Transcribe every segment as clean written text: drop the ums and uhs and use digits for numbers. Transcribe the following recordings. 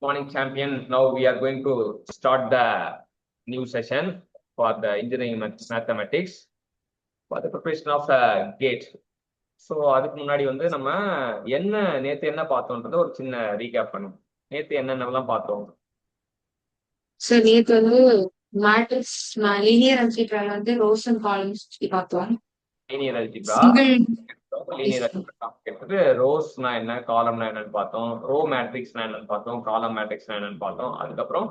Morning, champion. Now we are going to start the new session for the engineering mathematics for the preparation of the gate. So அதுக்கு முன்னாடி வந்து நம்ம நேற்று என்ன பார்த்தோன்றத ஒரு சின்ன ரீகேப் பண்ணும். நேற்று என்னென்னலாம் பார்த்தோம்? சார் நேற்று வந்து மேட்ரிக்ஸ் லீனியர் அல்ஜிப்ரால வந்து ரோஸ் அண்ட் காலம்ஸ் பார்த்தோம். லீனியர் அல்ஜிப்ரா ரோஸ்னா என்ன, காலம்னா என்னன்னு பார்த்தோம். ரோ மேட்ரிக்ஸ்னா என்னன்னு பார்த்தோம், காலம் மேட்ரிக்ஸ்னா என்னன்னு பார்த்தோம். அதுக்கப்புறம்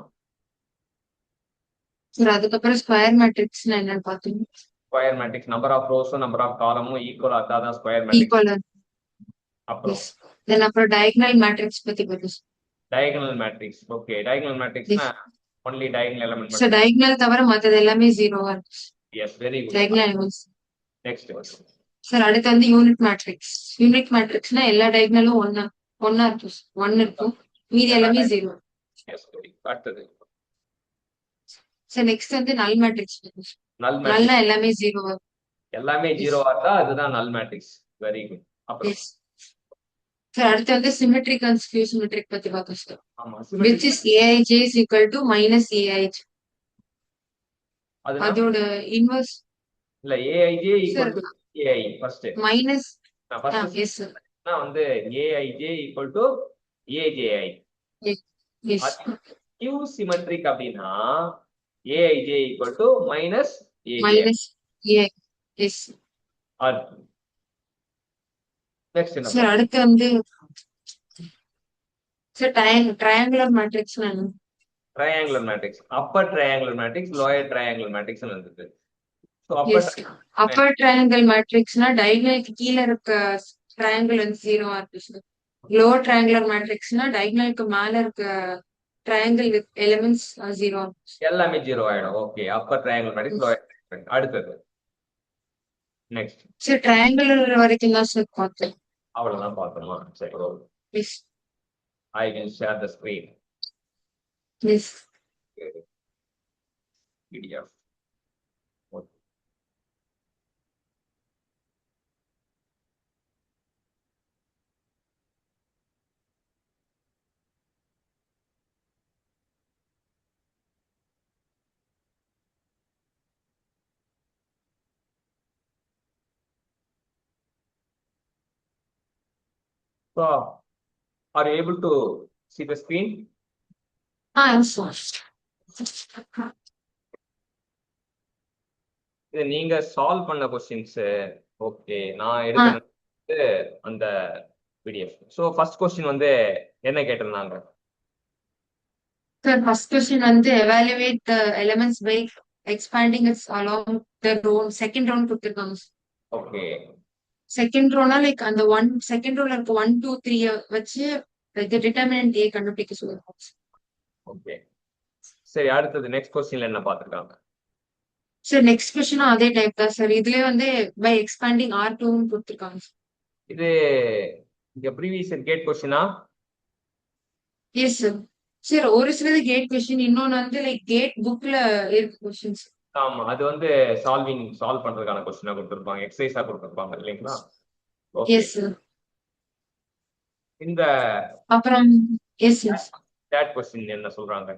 ஸ்கொயர் மேட்ரிக்ஸ்னா என்னன்னு பார்த்தோம். ஸ்கொயர் மேட்ரிக்ஸ் நம்பர் ஆஃப் ரோஸும் நம்பர் ஆஃப் காலமும் ஈக்குவல், அதான் ஸ்கொயர் மேட்ரிக்ஸ். அப்புறம் டயகனல் மேட்ரிக்ஸ் பத்தி பார்த்தோம். Diagonal matrix. ஓகே, டயகனல் மேட்ரிக்ஸ்னா only diagonal element. So diagonal தவிர மத்தது எல்லாமே 0 இருக்கு. Yes, very good. Diagonal elements. Next. Sir அடுத்து வந்து யூனிட் மேட்ரிக்ஸ். யூனிட் மேட்ரிக்ஸ்னா எல்லா டயகனலும் ஒண்ணா இருக்கும். 1 இருக்கும். மீதி எல்லாமே 0. Yes, very. அடுத்தது. சார் நெக்ஸ்ட் வந்து நல் மேட்ரிக்ஸ். நல்னா எல்லாமே 0 ஆகும். எல்லாமே 0 ஆட்டா அதுதான் நல் மேட்ரிக்ஸ். Very good. அப்புறம் சார் அடுத்து வந்து சிமெட்ரிக் அண்ட் ஸ்கியூ சிமெட்ரிக் பத்தி பார்த்தோம் சார். ஆமா, which is aij is equal to minus aij. அதோட இன்வர்ஸ் இல்ல, aij equal to ai first minus yes sir நான் வந்து aij equal to aji. yes. q symmetric அப்படினா aij equal to minus ai. minus ai. yes. Next என்ன sir அடுத்து வந்து sir triangular matrix என்ன? Triangular matrix, upper triangular matrix, lower triangular matrix இருக்கு. So upper triangle மேட்ரிக்ஸ்னா டயகனலுக்கு கீழ இருக்க ட்ரையாங்கிள் வந்து 0 ஆ இருக்கு சார். லோவர் ட்ரையாங்குலர் மேட்ரிக்ஸ்னா டயகனலுக்கு மேல இருக்க ட்ரையாங்கிள் வித் எலிமெண்ட்ஸ் 0 எல்லாமே 0 ஆயிடும். Okay, upper triangle matrix, lower triangle. அடுத்து நெக்ஸ்ட் சார் ட்ரையாங்குலர் வரைக்கும் தான் சார் பார்த்தோம். அவ்வளவுதான் பார்த்தோமா? சரி, okay. Please I can share the screen. Yes. PDF. Okay. So, are you able to see the screen? I'm sorry. இது நீங்க சால்வ் பண்ண क्वेश्चंस. ஓகே, நான் எடுக்கிறது அந்த PDF. சோ ஃபர்ஸ்ட் क्वेश्चन வந்து என்ன கேட்டிருந்தாங்க? சார் ஃபர்ஸ்ட் क्वेश्चन வந்து evaluate the elements by expanding it along the row. Second round கொடுத்திருக்காங்க. ஓகே, செகண்ட் ரோனா லைக் அந்த செகண்ட் ரோல இருக்க 1 2 3 வச்சு the determinant a கண்டுபிடிக்க சொல்லுவாங்க. ஓகே, சரி. அடுத்து நெக்ஸ்ட் क्वेश्चनல என்ன பாத்துட்டாங்க? சார் நெக்ஸ்ட் क्वेश्चन அதே டைப் தான் சார். இதுலயே வந்து by expanding r2 ன்னு கொடுத்திருக்காங்க. இது இங்க ப்ரீவியஸ் கேட் क्वेश्चनா? Yes sir. சார் ஒரு சிலது கேட் क्वेश्चन, இன்னொன்னு வந்து லைக் கேட் புக்ல இருக்கு क्वेश्चंस. ஆமா, அது வந்து சால்வ் பண்றதுக்கான क्वेश्चना கொடுத்திருப்பாங்க, எக்ஸர்சைஸா கொடுத்திருப்பாங்க இல்லீங்களா? Yes sir. இந்த அப்புறம் எஸ் எஸ் தேர்ட் क्वेश्चन என்ன சொல்றாங்க?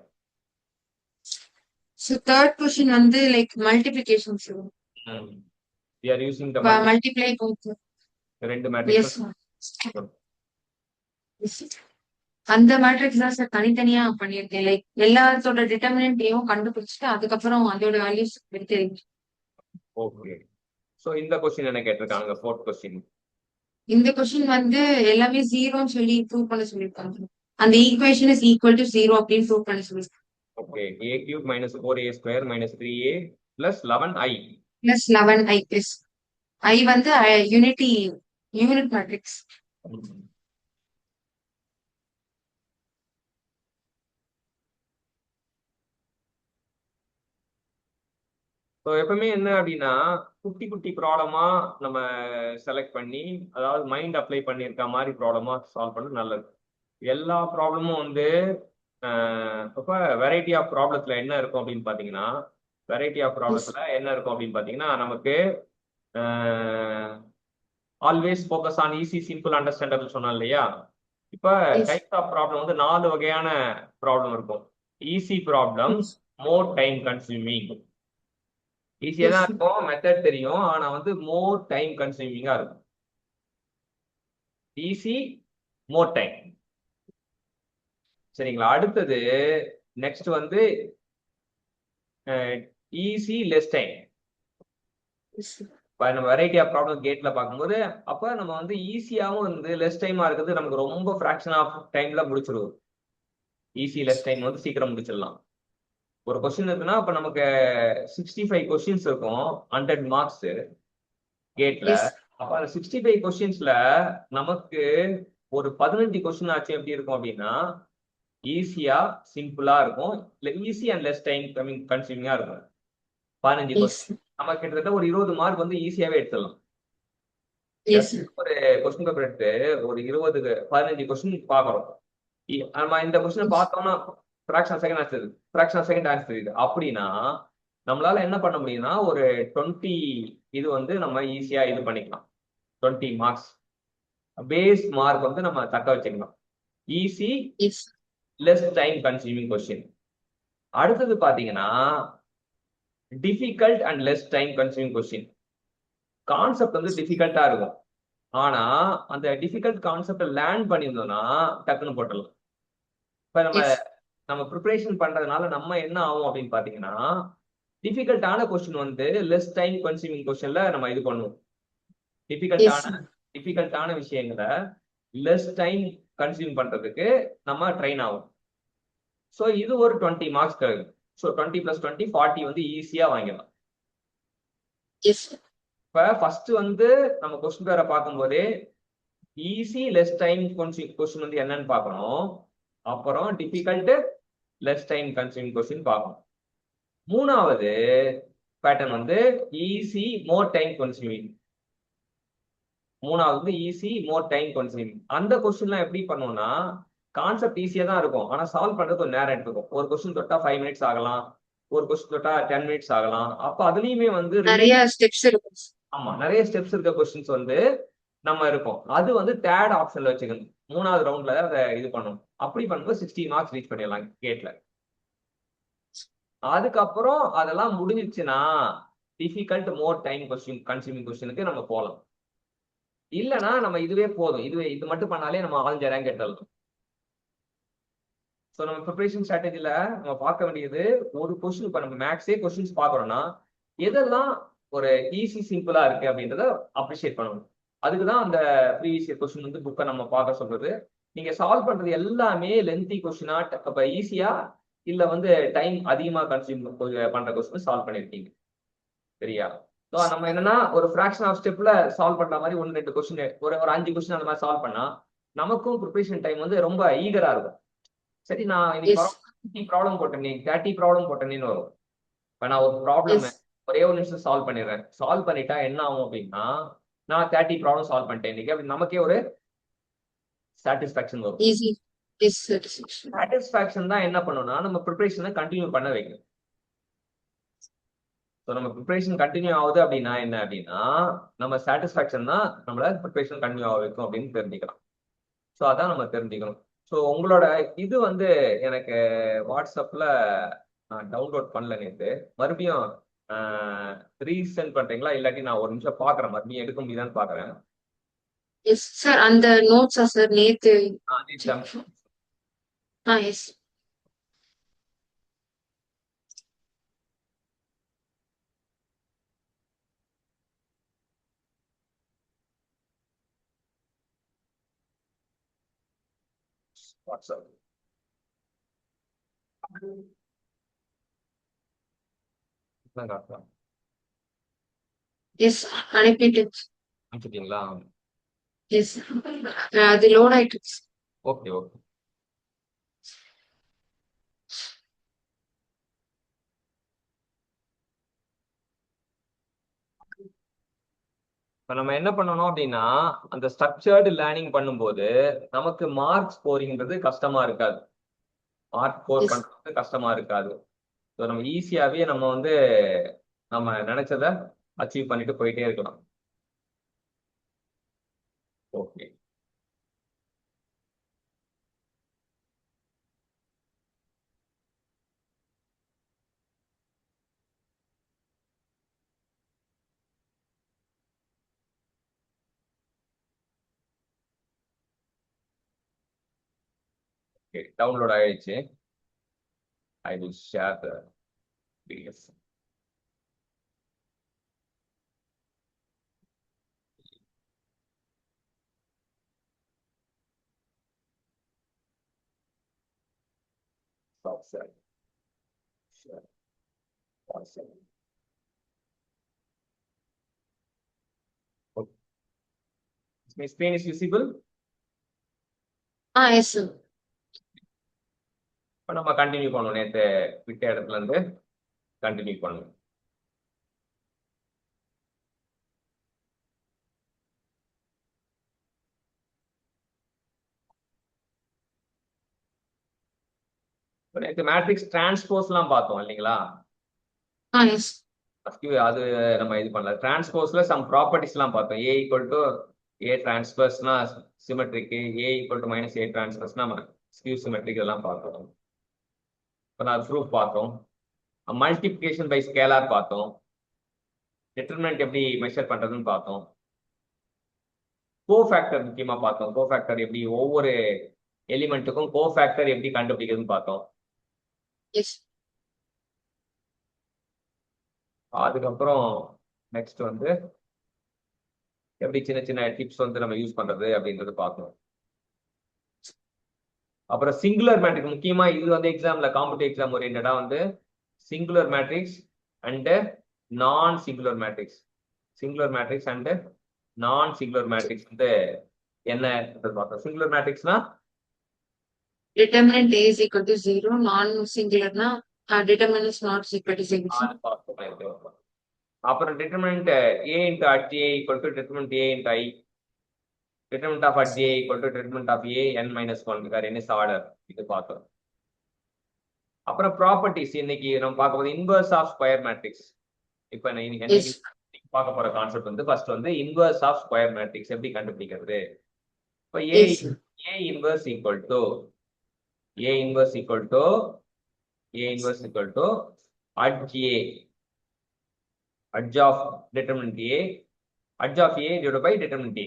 So third question வந்து like multiplication sir. We are using the multiply both. ரெண்டு மேட்ரிக்ஸ். Yes. அந்த மேட்ரிக்ஸ் தான் சார் தனித்தனியா பண்ணியிருக்கேன். லைக் எல்லாத்தோட டிட்டர்மினன்ட்டையும் கண்டுபிடிச்சிட்டு அதுக்கப்புறம் அதோட வேல்யூஸ் எடுத்து. ஓகே, சோ இந்த क्वेश्चन என்ன கேட்டிருக்காங்க? Fourth question. இந்த क्वेश्चन வந்து எல்லாமே 0ன்னு சொல்லி ப்ரூவ் பண்ண சொல்லிருக்காங்க. அந்த ஈக்குவேஷன் இஸ் ஈக்குவல் டு 0 அப்படின்னு ப்ரூவ் பண்ண சொல்லிருக்காங்க. Okay, a cube minus 4a² minus 3a plus 11i plus 11i is i வந்து யூனிட் மேட்ரிக்ஸ். ஸோ எப்பவுமே என்ன அப்படின்னா குட்டி குட்டி ப்ராப்ளமா நம்ம செலக்ட் பண்ணி, அதாவது மைண்ட் அப்ளை பண்ணியிருக்க மாதிரி ப்ராப்ளமா சால்வ் பண்ண நல்லது. எல்லா ப்ராப்ளமும் வந்து இப்போ வெரைட்டி ஆஃப் ப்ராப்ளத்துல என்ன இருக்கும் அப்படின்னு பார்த்தீங்கன்னா, நமக்கு always focus on easy simple understandable சொன்னோம் இல்லையா? இப்ப Yes. டைப்ஸ் ஆஃப் ப்ராப்ளம் வந்து 4 வகையான ப்ராப்ளம் இருக்கும். Easy problem, Yes. More time consuming. ஈஸியா Yes. தான் இருக்கும், மெத்தட் தெரியும், ஆனா வந்து மோர் டைம் கன்சூமிங்கா இருக்கும். Easy, more time. சரிங்களா? அடுத்தது நெக்ஸ்ட் வந்து ஈஸி, லெஸ் டைம். Yes. இப்போ நம்ம வெரைட்டி ஆஃப் ப்ராப்ளம் கேட்ல பார்க்கும்போது அப்ப நம்ம வந்து ஈஸியாவும் இருந்து லெஸ் டைமா இருக்குது நமக்கு ரொம்ப ஃபிராக்ஷன் ஆஃப் டைம்ல முடிச்சிருவோம். ஈஸி லெஸ் டைம் வந்து சீக்கிரம் முடிச்சிடலாம். ஒரு கொஸ்டின் இருக்குன்னா அப்ப நமக்கு 65 கொஸ்டின்ஸ் இருக்கும், 100 மார்க்ஸ் கேட்ல. Yes. அப்ப அந்த 65 கொஸ்டின்ஸ்ல நமக்கு ஒரு 15 கொஸ்டின் ஆச்சு எப்படி இருக்கும் அப்படின்னா ஈஸியா சிம்பிளா இருக்கும், இல்ல ஈஸி அண்ட் லெஸ் டைம் கன்சூமிங்கா இருக்கும். 15 Yes. கொஸ்டின் நம்ம கிட்டத்தட்ட ஒரு 20 மார்க் வந்து ஈஸியாவே எடுத்துடலாம். Yes. ஒரு கொஸ்டின் பேப்பர் எடுத்து ஒரு 15 கொஸ்டின் பாக்குறோம். நம்ம இந்த கொஸ்டின் பார்த்தோம்னா ஃபிராக்ஷன் செகண்ட் ஆன்சர் தெரியுது அப்படின்னா நம்மளால என்ன பண்ண முடியும்னா ஒரு 20 இது வந்து நம்ம ஈஸியா இது பண்ணிக்கலாம். 20 மார்க்ஸ் பேஸ் மார்க் வந்து நம்ம தக்க வச்சுக்கலாம். Easy, Yes. Less time consuming question. அடுத்தது பாத்தீங்கன்னா difficult and less time consuming question. Concept வந்து டிஃபிகல்ட்டா இருக்கும், ஆனா அந்த டிஃபிகல்ட் கான்செப்ட் லேர்ன் பண்ணியிருந்தோம்னா டக்குன்னு போட்டுடலாம். இப்ப Yes. நம்ம ப்ரிப்பரேஷன் பண்றதுனால நம்ம என்ன ஆகும் அப்படின்னு பாத்தீங்கன்னா டிஃபிகல்ட்டான கொஸ்டின் வந்து லெஸ் டைம் கன்சூமிங் கொஸ்டின்ல நம்ம இது பண்ணுவோம். Yes. டிஃபிகல்ட்டான விஷயங்களை லெஸ் டைம் கன்சியூம் பண்றதுக்கு நம்ம ட்ரெயின் ஆகும். ஸோ இது ஒரு 20 மார்க்ஸ் கிடைக்கும். ஸோ 20 + 20 40 வந்து ஈஸியா வாங்கிடலாம். Yes. இப்ப ஃபர்ஸ்ட் வந்து நம்ம கொஸ்டின் பேரை பார்க்கும்போதே ஈஸி லெஸ் டைம் கொஸ்டின் வந்து என்னன்னு பார்க்கணும். அப்புறம் difficult less time consuming question பார்க்கணும். மூணாவது பேட்டர்ன் வந்து ஈஸி மோர் டைம் கன்சூமிங். மூணாவது வந்து ஈஸி மோர் டைம் கன்சூமிங். அந்த கொஸ்டின்லாம் எப்படி பண்ணுவோம்னா கான்செப்ட் ஈஸியா தான் இருக்கும், ஆனா சால்வ் பண்றது கொஞ்சம் நேரம் எடுத்துக்கும். ஒரு கொஸ்டின் தொட்டா 5 மினிட்ஸ் ஆகலாம், ஒரு கொஸ்டின் தொட்டா 10 மினிட்ஸ் ஆகலாம். அப்ப அதுலயுமே வந்து நிறைய ஸ்டெப்ஸ் இருக்கும். ஆமா, நிறைய ஸ்டெப்ஸ் இருக்க கொஸ்டின்ஸ் வந்து நம்ம இருக்கும். அது வந்து தேர்ட் ஆப்ஷன்ல வச்சுக்கணும், 3வது ரவுண்ட்ல அதை இது பண்ணணும். அப்படி பண்ணும்போது 60 மார்க்ஸ் ரீச் பண்ணிடலாம் கேட்ல. அதுக்கப்புறம் அதெல்லாம் முடிஞ்சிச்சுன்னா டிஃபிகல்ட் மோர் டைம் கன்சூமிங் கொஸ்டினுக்கு நம்ம போகலாம். இல்லைன்னா நம்ம இதுவே போதும், இது மட்டும் பண்ணாலே நம்ம ஆல் இந்தியா ரேங்க் எடுத்துடலாம். ஸோ நம்ம ப்ரிப்பரேஷன் ஸ்ட்ராட்டஜில நம்ம பார்க்க வேண்டியது ஒரு கொஸ்டின். இப்போ நம்ம மேக்ஸே கொஸ்டின்ஸ் பார்க்குறோம்னா எதெல்லாம் ஒரு ஈஸி சிம்பிளா இருக்கு அப்படின்றத அப்ரிஷியேட் பண்ணணும். அதுக்கு தான் அந்த ப்ரீவியஸ் இயர் கொஸ்டின் வந்து புக்கை நம்ம பார்க்க சொல்றது. நீங்க சால்வ் பண்றது எல்லாமே லென்த்தி கொஸ்டினா, அப்ப ஈஸியா இல்ல வந்து டைம் அதிகமா கன்சியூம் பண்ற கொஸ்டின் சால்வ் பண்ணிருக்கீங்க. சரியா? ஸோ நம்ம என்னன்னா ஒரு ஃபிராக்ஷன் ஆஃப் ஸ்டெப்ல சால்வ் பண்ற மாதிரி 1-2 கொஸ்டின், ஒரு 5 கொஸ்டின் அந்த மாதிரி சால்வ் பண்ணா நமக்கும் ப்ரிப்பரேஷன் டைம் வந்து ரொம்ப ஈகரா இருக்கும். சரி, நான் இன்னைக்கு 30 ப்ராப்ளம் போட்டேன், 30 ப்ராப்ளம் போட்டேன்னு வரும். இப்ப நான் ஒரு ப்ராப்ளம் ஒரே ஒரு நிமிஷம் சால்வ் பண்ணிடுறேன். சால்வ் பண்ணிட்டா என்ன ஆகும் அப்படின்னா நான் 30 ப்ராப்ளம் சால்வ் பண்ணிட்டேன் இன்னைக்கு, அப்படி நமக்கே ஒரு சாட்டிஸ்பாக்சன் வரும். சாட்டிஸ்பாக்சன் தான் என்ன பண்ணும்னா நம்ம ப்ரிப்பரேஷனை கண்டினியூ பண்ண வைக்கும். ஸோ நம்ம ப்ரிப்பரேஷன் கண்டினியூ ஆகுது அப்படின்னா என்ன அப்படின்னா நம்ம சாட்டிஸ்பாக்சன் தான் நம்மள ப்ரிப்பரேஷன் கண்டினியூ ஆக வைக்கும் அப்படின்னு தெரிஞ்சுக்கலாம். ஸோ அதான் நம்ம தெரிஞ்சுக்கணும். ஸோ உங்களோட இது வந்து எனக்கு வாட்ஸ்அப்ல டவுன்லோட் பண்ணல நேற்று, மறுபடியும் ரீசென்ட் பண்றீங்களா? இல்லாட்டி நான் ஒரு நிமிஷம் பாக்குறேன், மறுபடியும் எடுக்க முடியுதான்னு பாக்குறேன். எஸ் சார், அந்த நோட்ஸா சார் நேத்து? எஸ். வாட்ஸ்அப் காட்டலாம். எஸ், அனுப்பிட்டு. அனுப்பிட்டீங்களா? எஸ், அது லோட் ஆயிட்டு. Okay okay. இப்ப நம்ம என்ன பண்ணணும் அப்படின்னா அந்த ஸ்ட்ரக்சர்டு லேர்னிங் பண்ணும்போது நமக்கு மார்க் ஸ்கோரிங்கிறது கஷ்டமா இருக்காது, மார்க் ஸ்கோர் பண்றது கஷ்டமா இருக்காது. ஸோ நம்ம ஈஸியாவே நம்ம வந்து நம்ம நினைச்சதை அச்சீவ் பண்ணிட்டு போயிட்டே இருக்கலாம். ஓகே. Okay, download ஆயிடுச்சு. I will share the PDF. Stop share. Share. One second. Okay. My screen is visible. Yes sir. இப்போ நம்ம கண்டினியூ பண்ணுவோம். நேற்று விட்ட இடத்துல இருந்து கண்டினியூ பண்ணுவோம். நேற்று மேட்ரிக்ஸ் டிரான்ஸ்போஸ்லாம் பார்த்தோம் இல்லைங்களா? எஸ். அது நம்ம இது பண்ணல. டிரான்ஸ்போஸ்ல சம் ப்ராப்பர்ட்டிஸ்லாம் பார்த்தோம். ஏ ஈக்குவல் டு ஏ டிரான்ஸ்பர்ஸ்னா symmetric, A equal to minus A டிரான்ஸ்பர்ஸ்னா ஸ்கியூ சிமெட்ரிக் இதெல்லாம் பார்த்தோம். இப்போ நான் ப்ரூஃப் பார்த்தோம். மல்டிப்ளிகேஷன் பை ஸ்கேலார் பார்த்தோம். டிட்டர்மினன்ட் எப்படி மெஷர் பண்றதுன்னு பார்த்தோம். கோஃபேக்டர் முக்கியமா பார்த்தோம். கோஃபேக்டர் எப்படி ஒவ்வொரு எலிமெண்ட்டுக்கும் கோஃபேக்டர் எப்படி கண்டுபிடிக்கிறதுன்னு பார்த்தோம். எஸ். அதுக்கப்புறம் நெக்ஸ்ட் வந்து எப்படி சின்ன சின்ன டிப்ஸ் வந்து நம்ம யூஸ் பண்றது அப்படின்றது பார்க்கணும். அப்புறம் சிங்குலர் மேட்ரிக்ஸ் முக்கியமா இது வந்து எக்ஸாம்ல காம்படிட்டிவ் எக்ஸாம் ஓரியன்டா வந்து singular matrix and non singular matrix, singular matrix and non singular matrix வந்து என்ன பார்த்தோம். சிங்குலர் மேட்ரிக்ஸ்னா determinant A is equal to 0, non சிங்குலர்னா determinant is not equal to 0. அப்புறம் determinant A into at A equal to determinant A into I, determinant of at A equal to determinant of A n minus 1 because n is order இது பார்த்தோம். அப்புறம் properties இன்னைக்கு நம்ம பார்க்க போது inverse of square matrix. இப்போ இன்னைக்கு பார்க்க போற கான்செப்ட் வந்து ஃபர்ஸ்ட் வந்து இன்வர்ஸ் ஆஃப் ஸ்கொயர் மேட்ரிக்ஸ் எப்படி கண்டுபிடிக்கிறது. இப்போ A inverse equal to A inverse equal to A inverse equal to adj A, adj of determinant A, adj of A divided by determinant A.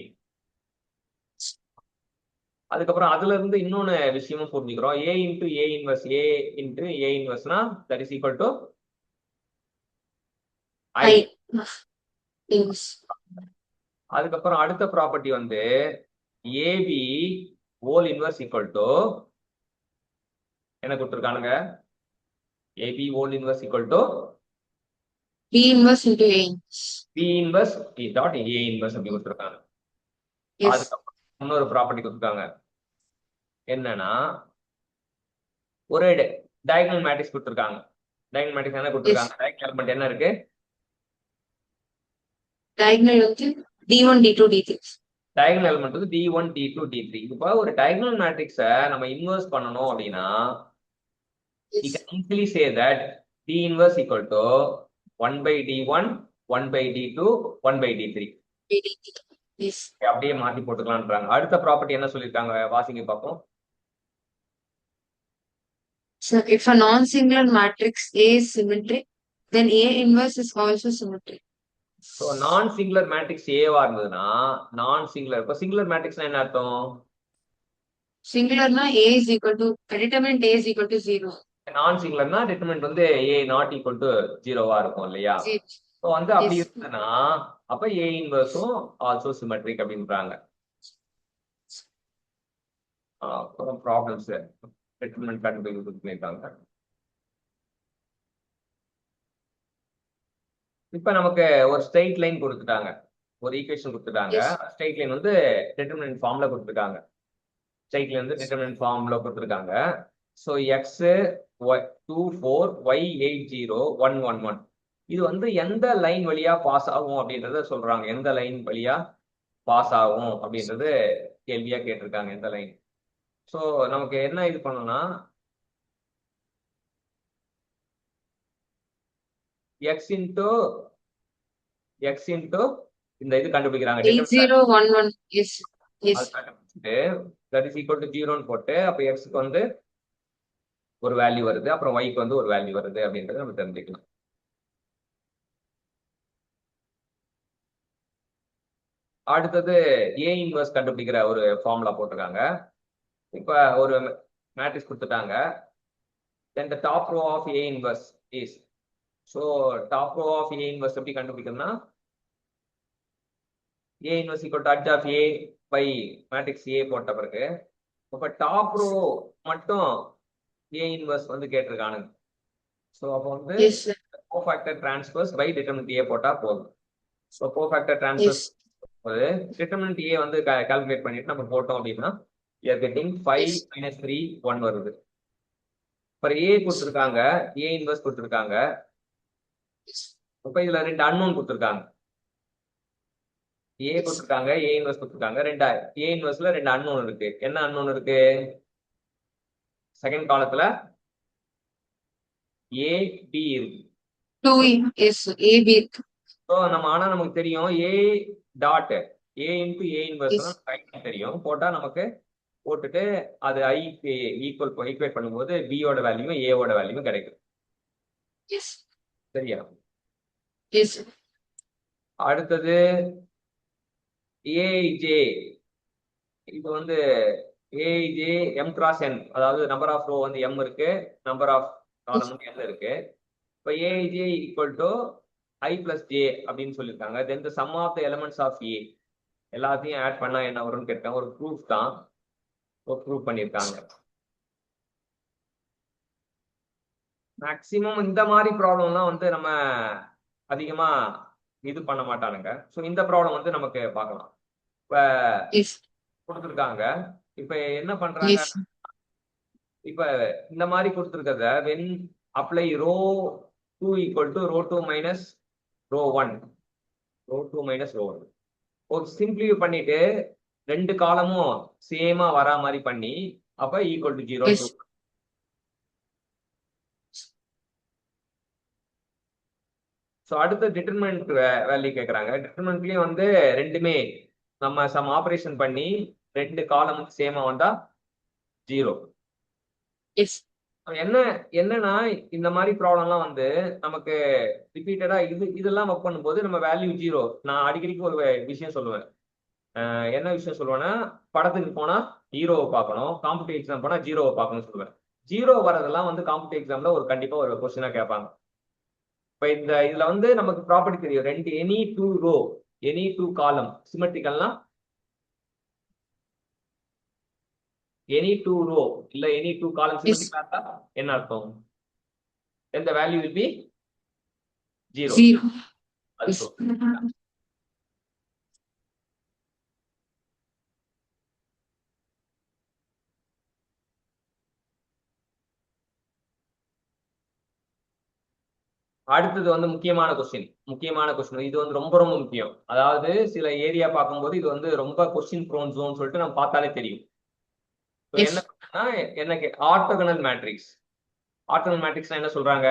அதுக்கப்புறம் அதுல இருந்து இன்னொன்னு விஷயமும் புரிஞ்சுக்கிறோம். A into A inverse, A into A inverseனா that is equal to I. அதுக்கப்புறம் அடுத்த property வந்து AB whole inverse equal to என்ன கொடுத்துருக்கானுங்க, AB whole inverse equal to B inverse into A. B inverse P dot A inverse அப்படி கொடுத்துருக்காங்க. அதுக்கப்புறம் இன்னொரு property கொடுத்துருக்காங்க என்னன்னா ஒரு டயகனல் மேட்ரிக்ஸ் கொடுத்துருக்காங்க. டயகனல் மேட்ரிக்ஸ் என்ன கொடுத்துருக்காங்க, டயகனல் எலிமெண்ட் என்ன இருக்கு, டயகனல் வந்து D1 D2 D3. Diagonal element வந்து D1 D2 D3. இப்போ ஒரு டயகனல் மேட்ரிக்ஸை நம்ம இன்வெர்ஸ் பண்ணணும் அப்படின்னா you can easily say that D inverse equal to 1 by D1, 1 by D2, 1 by D3. அப்படியே மாத்தி போட்டுக்கலாம்ன்றாங்க. அடுத்த ப்ராப்பர்ட்டி என்ன சொல்லிருக்காங்க வாசிங்க பார்ப்போம். So if a non-singular matrix A is symmetric, then A inverse is also symmetric. So non-singular matrix A-வா இருந்ததுன்னா non-singular, இப்போ singular matrix என்ன அர்த்தம், சிங்குலர்னா A is equal to determinant A is equal to 0. non-singularனா determinant வந்து A not equal to 0-வா இருக்கும் இல்லையா. So வந்து அப்படி இருந்ததுன்னா அப்ப A inverse-ம் also symmetric அப்படின்றாங்க. அப்புறம் ப்ராப்ளம்ஸ் determinant கண்டுபிடிக்கிறாங்க. இப்ப நமக்கு ஒரு ஸ்ட்ரெயிட் லைன் கொடுத்துட்டாங்க, ஒரு ஈக்குவேஷன் கொடுத்துட்டாங்க. ஸ்ட்ரெயிட் லைன் வந்து டிட்டர்மினன்ட் ஃபார்ம்ல கொடுத்துருக்காங்க. ஸ்ட்ரெயிட் லைன் வந்து டிட்டர்மினன்ட் ஃபார்ம்ல கொடுத்துருக்காங்க. ஸோ எக்ஸ் 24 y 80 111 இது வந்து எந்த லைன் வழியா பாஸ் ஆகும் அப்படின்றத சொல்றாங்க. எந்த லைன் வழியா பாஸ் ஆகும் அப்படின்றது கேள்வியா கேட்டிருக்காங்க, எந்த லைன். ஸோ நமக்கு என்ன இது பண்ணணும்னா எக்ஸ் இன்டூ இந்த இது கண்டுபிடிக்கிறாங்க. 8011 yes yes that is equal to 0 ன்னு போட்டு அப்ப எக்ஸ்க்கு வந்து ஒரு வேல்யூ வருது, அப்புறம் ஒய்க்கு வந்து ஒரு வேல்யூ வருது அப்படின்றத நம்ம தெரிஞ்சுக்கலாம். அடுத்தது A இன்வர்ஸ் கண்டுபிடிக்கிற ஒரு ஃபார்முலா போட்டிருக்காங்க. இப்ப ஒரு மேட்ரிக்ஸ் கொடுத்துட்டாங்க. then the top row of A inverse is, so top row of A inverse எப்படி கண்டுபிடிக்கணும்னா A inverse equal to adj of A by matrix A போட்ட பிறகு அப்ப டாப் ரோ மட்டும் A inverse வந்து கேட்டிருக்கானுங்க. ஸோ அப்போ வந்து Yes, sir. Cofactor transpose by determinant A போட்டா போதும். So cofactor Yes. டிரான்ஸ்பர்ஸ் போது டிட்டர்மினன்ட் A வந்து கால்குலேட் பண்ணிட்டு நம்ம போட்டோம் அப்படின்னா we are getting 5 Yes. minus 3 1 வருது. இப்போ A கொடுத்துருக்காங்க, A inverse கொடுத்துருக்காங்க. Yes. இப்போ இதுல ரெண்டு அன்னோன் கொடுத்துருக்காங்க. A கொடுத்துருக்காங்க, A inverse கொடுத்துருக்காங்க. ரெண்டு A inverseல ரெண்டு அன்னோன் இருக்கு. என்ன அன்னோன் இருக்கு? செகண்ட் காலத்துல A B இருக்கு. 2 yes, AB இருக்கு. ஸோ நம்ம ஆனா நமக்கு தெரியும் A dot A into A inverse தெரியும். போட்டா நமக்கு போட்டுட்டு அது I ஈக்குவேட் பண்ணும்போது B ஓட வேல்யூவும் A ஓட வேல்யூவும் கிடைக்கும். Yes. சரியா? Yes. அடுத்தது AJ, இது வந்து AJ M cross N, அதாவது நம்பர் ஆஃப் ரோ வந்து M இருக்கு, நம்பர் ஆஃப் காலம் வந்து N இருக்கு. இப்போ AJ equal to I plus J அப்படின்னு சொல்லியிருக்காங்க. Then the sum of the elements of A எல்லாத்தையும் ஆட் பண்ணா என்ன வரும்னு கேட்டேன். ஒரு ப்ரூஃப் தான், ஒரு ப்ரூஃப் பண்ணியிருக்காங்க. மேக்சிமம் இந்த மாதிரி ப்ராப்ளம்லாம் வந்து நம்ம அதிகமா இது பண்ண மாட்டானுங்க. ஸோ இந்த ப்ராப்ளம் வந்து நமக்கு பார்க்கலாம். இப்ப Yes. கொடுத்துருக்காங்க. இப்ப என்ன பண்றாங்க? Yes. இப்ப இந்த மாதிரி கொடுத்துருக்கத when apply row 2 equal to row 2 minus row 1, row 2 minus row 1 ஒரு சிம்பிளி பண்ணிட்டு ரெண்டு காலமும் சேமா வரா மாதிரி பண்ணி அப்ப ஈக்குவல் டு 0 Yes. ஸோ அடுத்த டிட்டர்மினன்ட் வேல்யூ கேட்குறாங்க. டிட்டர்மினன்ட்லயும் வந்து ரெண்டுமே நம்ம சம் ஆப்ரேஷன் பண்ணி ரெண்டு காலம் சேமா வந்தா 0. Yes. என்னன்னா இந்த மாதிரி ப்ராப்ளம்லாம் வந்து நமக்கு ரிப்பீட்டடா இதெல்லாம் ஒர்க் பண்ணும்போது நம்ம வேல்யூ 0. நான் அடிக்கடிக்கு ஒரு விஷயம் சொல்லுவேன். என்ன விஷயம் சொல்லுவேன்னா, படத்துக்கு போனா ஹீரோவை பார்க்கணும், காம்படிட்டிவ் எக்ஸாம் போனா 0வை பார்க்கணும்னு சொல்லுவேன். 0 வரதெல்லாம் வந்து காம்படிட்டிவ் எக்ஸாம்ல ஒரு கண்டிப்பா ஒரு கொஸ்டினா கேட்பாங்க. இப்ப இதுல வந்து நமக்கு ப்ராப்பர்ட்டி தெரியும். ரெண்டு any two row any two column சிமெட்ரிக்கல்னா எனி டூ ரோ இல்ல எனி டூ காலம் சிமெட்ரிக்கலா என்ன அர்த்தம்? எந்த வேல்யூ வில் பி 0. 0. அது Yes. அடுத்தது வந்து முக்கியமான கொஸ்டின். இது வந்து ரொம்ப ரொம்ப முக்கியம். அதாவது சில ஏரியா பார்க்கும்போது இது வந்து ரொம்ப கொஸ்டின் ப்ரோன் ஜோன் சொல்லிட்டு நம்ம பார்த்தாலே தெரியும். Yes. என்ன ஆர்த்தோகனல் மேட்ரிக்ஸ். ஆர்த்தோகனல் மேட்ரிக்ஸ் என்ன சொல்றாங்க?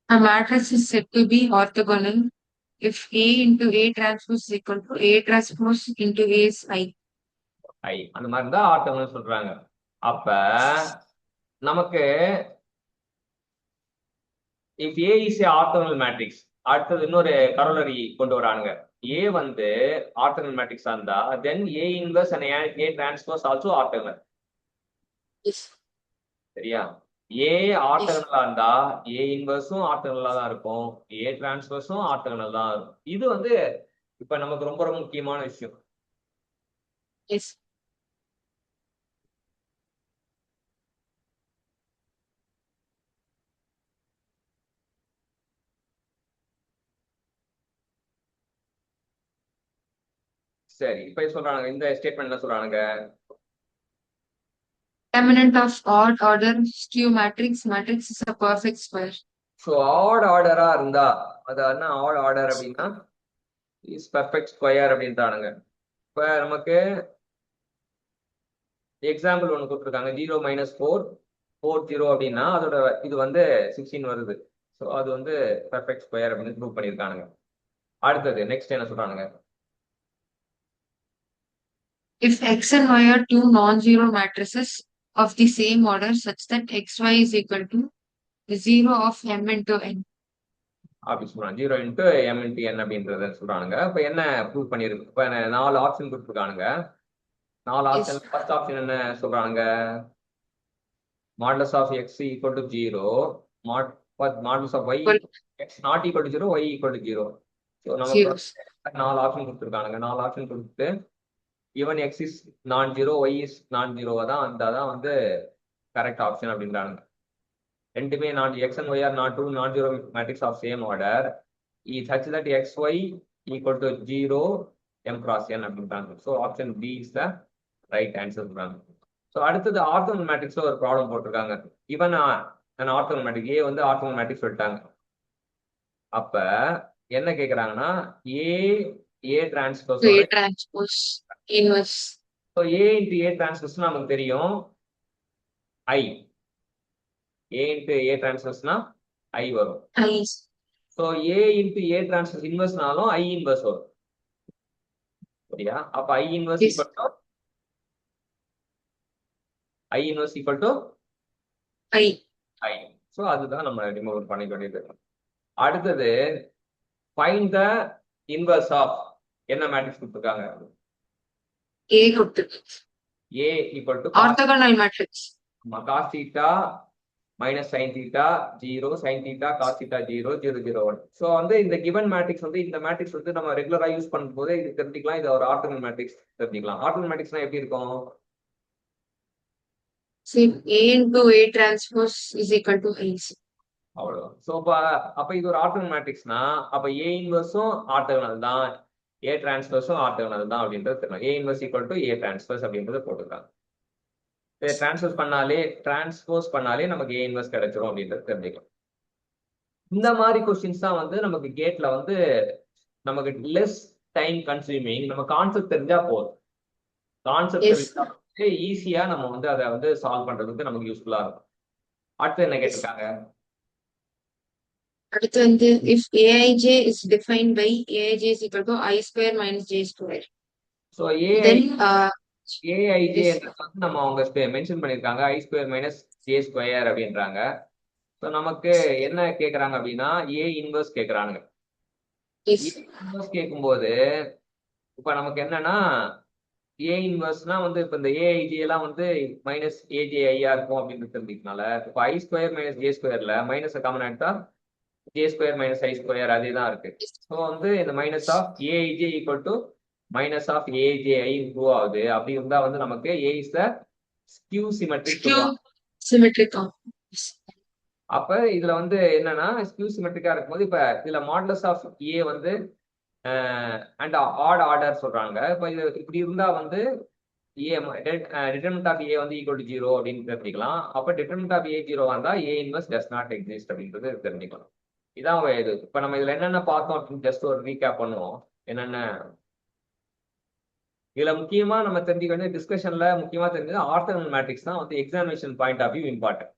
A matrix is said to be orthogonal if A into A transpose is equal to A transpose into A is I. அந்த மாதிரி தான் ஆர்த்தோகனல் சொல்றாங்க. அப்ப நமக்கு if A is a orthogonal matrix, அடுத்தது இன்னொரு கரோலரி கொண்டு வரானுங்க. A வந்து ஆர்த்தோகனல் மேட்ரிக்ஸா இருந்தா then A inverse and A transpose also orthogonal. Yes. சரியா? A ஆர்த்தோகனலா இருந்தா A இன்வர்ஸும் ஆர்த்தோகனலா தான் இருக்கும், A டிரான்ஸ்வர்ஸும் ஆர்த்தோகனல் தான் இருக்கும். இது வந்து இப்ப நமக்கு ரொம்ப ரொம்ப முக்கியமான விஷயம். Yes. சரி, இப்ப சொல்றாங்க இந்த ஸ்டேட்மெண்ட் என்ன சொல்றாங்க? Determinant of odd order skew matrix is a perfect square. So odd ஆர்டரா இருந்தா அது என்ன ஆட் ஆர்டர் அப்படின்னா இஸ் பெர்ஃபெக்ட் ஸ்கொயர் அப்படின்றானுங்க. இப்ப நமக்கு எக்ஸாம்பிள் ஒன்று கொடுத்துருக்காங்க. 0 - 4 4 0 அப்படின்னா அதோட இது வந்து 16 வருது. ஸோ அது வந்து பெர்ஃபெக்ட் ஸ்கொயர் அப்படின்னு ப்ரூவ் பண்ணியிருக்கானுங்க. அடுத்தது நெக்ஸ்ட் என்ன சொல்றானுங்க? If X and Y are two non-zero matrices of the same order such that XY is equal to 0 of M into N. அப்படி சொல்றாங்க. 0 × M × N அப்படின்றத சொல்றானுங்க. இப்ப என்ன ப்ரூவ் பண்ணிருக்கு? இப்ப 4 ஆப்ஷன் கொடுத்துருக்கானுங்க. 4 Yes. ஆப்ஷன். ஃபர்ஸ்ட் ஆப்ஷன் என்ன சொல்றாங்க? Modulus of X equal to 0, modulus of Y X not equal to 0, Y equal to 0. So நமக்கு Zeros. 4 ஆப்ஷன் கொடுத்துருக்கானுங்க. 4 ஆப்ஷன் கொடுத்துட்டு even X is non zero, Y is non ஜீரோவா தான் அதான் வந்து correct option அப்படின்றாங்க. ரெண்டுமே நான் X and Y are not two non zero matrix of same order such that X Y equal to 0 m cross n அப்படின்றாங்க. So option B is the right answer சொல்றாங்க. So அடுத்தது orthogonal மேட்ரிக்ஸ்ல ஒரு problem போட்டிருக்காங்க. Even orthogonal matric ஏ வந்து orthogonal matrix சொல்லிட்டாங்க. அப்ப என்ன கேக்குறாங்கன்னா A transpose A transpose inverse. So A into A transpose நமக்கு தெரியும் ஐ. ஏ இன்டு ஏ டிரான்ஸ்போஸ்னா ஐ வரும். I. So A into A transpose இன்வெர்ஸ்னாலும் ஐ இன்வெர்ஸ் வரும். சரியா? அப்ப I inverse Yes. Equal to I. I. So அதுதான் நம்ம ரிமூவ் பண்ணிக்க வேண்டியது. அடுத்தது ஃபைண்ட் த இன்வெர்ஸ் ஆஃப் என்ன மேட்ரிக்ஸ் கொடுத்துருக்காங்க? A கொடுத்து A equal to orthogonal matrix. Cos theta minus sine theta 0, sine theta cos theta 0, 0, 0, 1. So வந்து இந்த கிவன் மேட்ரிக்ஸ் வந்து இந்த மேட்ரிக்ஸ் வந்து நம்ம ரெகுலரா யூஸ் பண்ணும்போது இது தெரிஞ்சுக்கலாம். இது ஒரு ஆர்த்தோகனல் மேட்ரிக்ஸ் தெரிஞ்சுக்கலாம். ஆர்த்தோகனல் மேட்ரிக்ஸ்னா எப்படி இருக்கும்? See, A into A transpose is equal to I. அவ்வளவு. ஸோ அப்ப இது ஒரு ஆர்த்தோகனல் மேட்ரிக்ஸ்னா அப்ப ஏ இன்வர்ஸும் ஆர்த்தோகனல் தான், ஏ டிரான்ஸ்பர்ஸும் ஆர்த்தோகனல் தான் அப்படின்றது தெரியும். A inverse equal to A transfers அப்படின்றது போட்டுருக்காங்க. டிரான்ஸ்போஸ் பண்ணாலே நமக்கு ஏ இன்வர்ஸ் கிடைச்சிரும் அப்படின்றது தெரிஞ்சுக்கலாம். இந்த மாதிரி கொஸ்டின்ஸ் தான் வந்து நமக்கு கேட்ல வந்து நமக்கு லெஸ் டைம் கன்சியூமிங். நம்ம கான்செப்ட் தெரிஞ்சா போதும். கான்செப்ட் தெரிஞ்சா ஈஸியா நம்ம வந்து அதை வந்து சால்வ் பண்றதுக்கு நமக்கு யூஸ்ஃபுல்லா இருக்கும். அடுத்து என்ன கேட்டிருக்காங்க? அடுத்து வந்து if aij is defined by aij is equal to I square minus j square. So Then AIJ yes. வந்து நம்ம அவங்க மென்ஷன் பண்ணியிருக்காங்க ஐ ஸ்கொயர் மைனஸ் ஜே ஸ்கொயர் அப்படின்றாங்க. ஸோ நமக்கு என்ன கேட்குறாங்க அப்படின்னா ஏ இன்வர்ஸ் கேட்குறானுங்க. Yes. இன்வர்ஸ் கேட்கும்போது இப்போ நமக்கு என்னன்னா ஏ இன்வர்ஸ்னா வந்து இப்போ இந்த ஏஐஜே எல்லாம் வந்து மைனஸ் ஏஜேஐயா இருக்கும் அப்படின்னு தெரிஞ்சுக்கனால இப்போ ஐ ஸ்கொயர் மைனஸ் ஜே ஸ்கொயர்ல மைனஸ் காமன் எடுத்தா J square minus I square அதே தான் இருக்கு. ஸோ வந்து இந்த minus of A I J equal to minus of A J I prove ஆகுது. அப்படி இருந்தா வந்து நமக்கு A is the skew symmetric சொல்லுவாங்க. Symmetric. அப்ப இதுல வந்து என்னன்னா ஸ்கியூ சிமெட்ரிக்கா இருக்கும்போது இப்ப இதுல மாடுலஸ் ஆஃப் ஏ வந்து அண்ட் ஆட் ஆர்டர் சொல்றாங்க. இப்ப இது இப்படி இருந்தா வந்து ஏ டிட்டர்மினன்ட் ஆஃப் ஏ வந்து ஈக்குவல் டு 0 அப்படின்னு தெரிஞ்சுக்கலாம். அப்ப டிட்டர்மினன்ட் ஆஃப் ஏ 0 வந்தா A inverse does not exist அப்படின்றது தெரிஞ்சுக்கலாம். இதான் இது. இப்ப நம்ம இதுல என்னென்ன பார்த்தோம் அப்படின்னு ஜஸ்ட் ஒரு ரீகேப் பண்ணுவோம். என்னென்ன இதுல முக்கியமா நம்ம தெரிஞ்சுக்க வேண்டிய டிஸ்கஷன்ல முக்கியமா தெரிஞ்சது ஆர்த்தோகனல் மேட்ரிக்ஸ் தான் வந்து examination point of view important.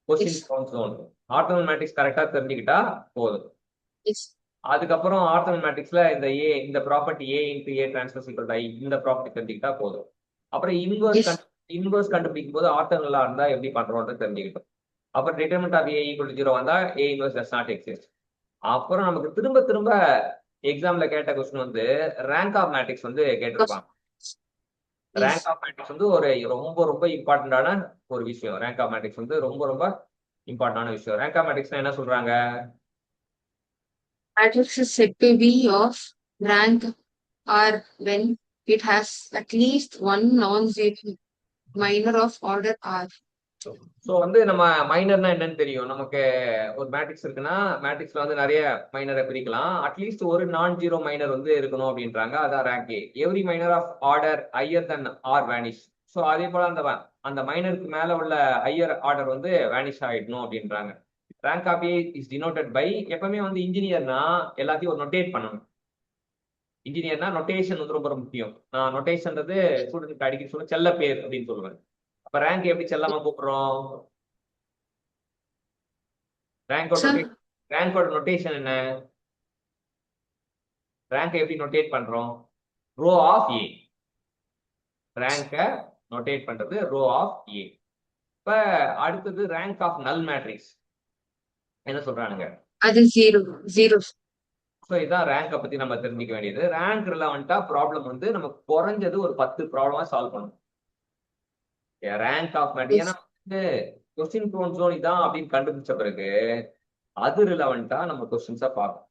Question count ஜோன் ஆர்த்தோகனல் மேட்ரிக்ஸ் கரெக்டா தெரிஞ்சுக்கிட்டா போதும். அதுக்கப்புறம் ஆர்த்தோகனல் மேட்ரிக்ஸ்ல இந்த property A into A transpose equal I இந்த ப்ராப்பர்ட்டி தெரிஞ்சுக்கிட்டா போதும். அப்புறம் இன்வர்ஸ் கண்டுபிடிக்கும் போது ஆர்த்தோகனலா இருந்தா எப்படி பண்றோம்னு தெரிஞ்சுக்கிட்டோம். அப்புறம் determinant of A equal to 0 வந்தா A inverse does not exist. அப்புறம் நமக்கு திரும்ப எக்ஸாம்ல கேட்ட கொஸ்டின் வந்து ரேங்க் ஆஃப் மேட்ரிக்ஸ் வந்து கேட்டிருப்பாங்க. ரேங்க் ஆஃப் மேட்ரிக்ஸ் வந்து ஒரு ரொம்ப இம்பார்ட்டன்டான ஒரு விஷயம். ரேங்க் ஆஃப் மேட்ரிக்ஸ் வந்து ரொம்ப இம்பார்ட்டன்டான விஷயம். ரேங்க் ஆஃப் மேட்ரிக்ஸ் என்ன சொல்றாங்க? Matrix is said to be of rank R when it has at least one non-zero minor of order R. So வந்து நம்ம மைனர்னா என்னன்னு தெரியும். நமக்கு ஒரு மேட்ரிக்ஸ் இருக்குன்னா மேட்ரிக்ஸ்ல வந்து நிறைய மைனரை பிரிக்கலாம். அட்லீஸ்ட் ஒரு நான் ஜீரோ மைனர் வந்து இருக்கணும் அப்படின்றாங்க. அதான் rank A. Every minor of order higher than r vanish. So அதே போல அந்த மைனருக்கு மேல உள்ள ஹையர் ஆர்டர் வந்து வேனிஷ் ஆயிடணும் அப்படின்றாங்க. Rank of A is denoted by எப்பவுமே வந்து இன்ஜினியர்னா எல்லாத்தையும் ஒரு நொட்டேட் பண்ணணும். இன்ஜினியர்னா நொட்டேஷன் வந்து ரொம்ப முக்கியம். நான் நொட்டேஷன்றது ஸ்டூடெண்ட் அடிக்கடி சொல்லுவேன் செல்ல பேர் அப்படின்னு சொல்லுவேன். அப்ப ரேங்க் எப்படி செல்லாம கூப்பிடுறோம்? ரேங்கோட நோட்டேஷன் என்ன? ரேங்க் எப்படி நோட்டேட் பண்றோம்? Row of A. ரேங்க நோட்டேட் பண்றது ரோ ஆஃப் ஏ. இப்ப அடுத்தது ரேங்க் ஆஃப் நல் மேட்ரிக்ஸ் என்ன சொல்றானுங்க? அது 0. ஸோ இதான் ரேங்கை பத்தி நம்ம தெரிஞ்சுக்க வேண்டியது. ரேங்க் ரிலவெண்டா ப்ராப்ளம் வந்து நம்ம குறைஞ்சது ஒரு 10 ப்ராப்ளமா சால்வ் பண்ணணும். Rank of matrix Yes. ஏன்னா வந்து கொஸ்டின் ப்ரோன் ஜோன் இதான் அப்படின்னு கண்டுபிடிச்ச பிறகு அது ரிலவெண்டா நம்ம கொஸ்டின்ஸா பார்க்கணும்.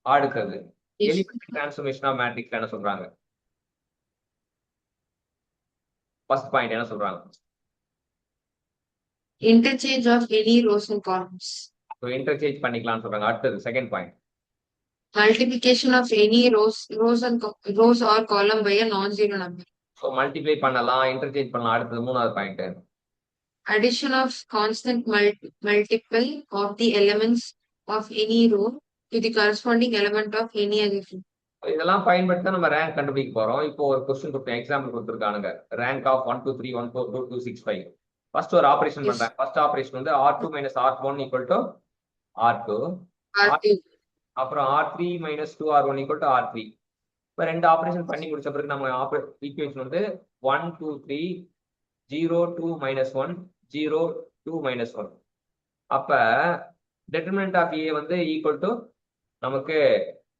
அடுத்தது Yes. Elementary transformation of matrix என்ன சொல்றாங்க? ஃபர்ஸ்ட் பாயிண்ட் என்ன சொல்றாங்க? Interchange of any rows and columns. So interchange பண்ணிக்கலாம்னு சொல்றாங்க. அடுத்தது second point. Multiplication of any rows or column by a non-zero number. So multiply பண்ணலாம், இன்டர்சேஞ்ச் பண்ணலாம். அடுத்தது மூணாவது point. Addition of constant multiple of the elements of any row to the corresponding element of any other row. இதெல்லாம் பயன்படுத்தி தான் நம்ம rank கண்டுபிடிக்க போறோம். இப்போ ஒரு கொஸ்டின் கொடுத்தேன், எக்ஸாம்பிள் கொடுத்துருக்கானுங்க. Rank of 1 2 3 1 4 2 2 6 5. ஃபர்ஸ்ட் ஒரு ஆபரேஷன் Yes. பண்றேன். ஃபர்ஸ்ட் ஆபரேஷன் வந்து R2 minus R1 equal to R2. R2. அப்புறம் R3 minus 2R1 equal to R3. இப்போ ரெண்டு ஆபரேஷன் பண்ணி முடிச்ச பிறகு நம்ம ஈக்குவேஷன் வந்து 1 2 3 0 2 மைனஸ் 1 0 2 மைனஸ் 1. அப்ப டெட்டர்மினன்ட் ஆஃப் ஏ வந்து ஈக்குவல் டு நமக்கு